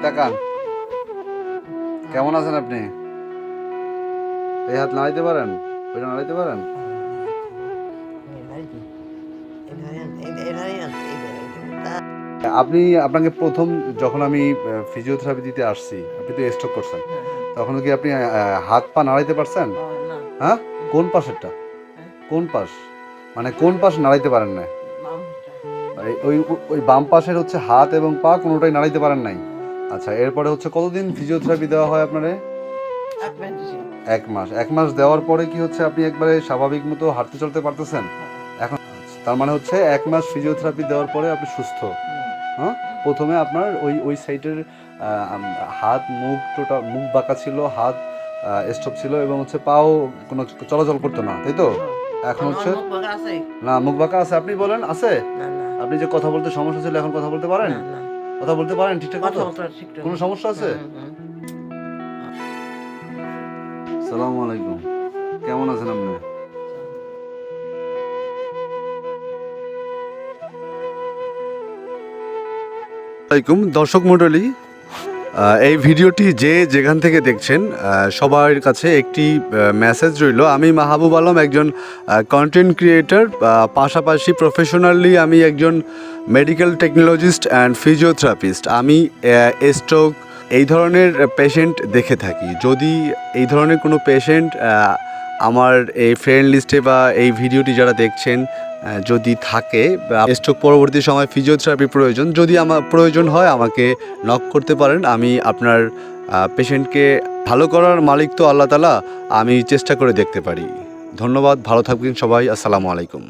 তাকান, কেমন আছেন আপনি? এই হাত নাড়াইতে পারেন? ওইটা নাড়াইতে পারেন? আপনি আপনাকে প্রথম যখন আমি ফিজিওথেরাপি দিতে আসছি, আপনি তো স্ট্রোক করছেন, তখন কি আপনি হাত পা নাড়াইতে পারছেন? হ্যাঁ, কোন পাশেরটা? কোন পাশ মানে কোন পাশ নাড়াইতে পারেন না? ওই ওই বাম পাশের হচ্ছে হাত এবং পা কোনোটাই নাড়াইতে পারেন নাই। আচ্ছা, এরপরে হচ্ছে কতদিন ফিজিওথেরাপি দেওয়া হয় আপনারে? 1 মাস। 1 মাস দেওয়ার পরে কি হচ্ছে আপনি একবারে স্বাভাবিক মতো হাঁটতে চলতে পারতেছেন এখন? তার মানে হচ্ছে 1 মাস ফিজিওথেরাপি দেওয়ার পরে আপনি সুস্থ। হ্যাঁ, প্রথমে আপনার ওই ওই সাইডের হাত মুখ মুখ বাঁকা ছিল, হাত স্টপ ছিল এবং হচ্ছে পাও কোনো চলাচল করতো না, তাই তো? এখন হচ্ছে না, মুখ বাঁকা আছে। আপনি বলেন আছে? আপনি যে কথা বলতে সমস্যা ছিল, এখন কথা বলতে পারেন? কথা বলতে পারেন ঠিকঠাক মতো? কোনো সমস্যা আছে? আসসালামু আলাইকুম, কেমন আছেন আপনি? আসসালামাইকুম দর্শক মণ্ডলী, এই ভিডিওটি যে যেখান থেকে দেখছেন সবার কাছে একটি মেসেজ রইল। আমি মাহবুব আলম, একজন কন্টেন্ট ক্রিয়েটর, পাশাপাশি প্রফেশনালি আমি একজন মেডিকেল টেকনোলজিস্ট অ্যান্ড ফিজিওথেরাপিস্ট। আমি স্ট্রোক এই ধরনের পেশেন্ট দেখে থাকি। যদি এই ধরনের কোনো পেশেন্ট আমার এই ফ্রেন্ড লিস্টে বা এই ভিডিওটি যারা দেখছেন যদি থাকে, স্ট্রোক পরবর্তী সময় ফিজিওথেরাপি প্রয়োজন, যদি আমার প্রয়োজন হয় আমাকে নক করতে পারেন। আমি আপনার পেশেন্টকে ভালো করার মালিক তো আল্লাহ তাআলা, আমি চেষ্টা করে দেখতে পারি। ধন্যবাদ, ভালো থাকবেন সবাই। আসসালামু আলাইকুম।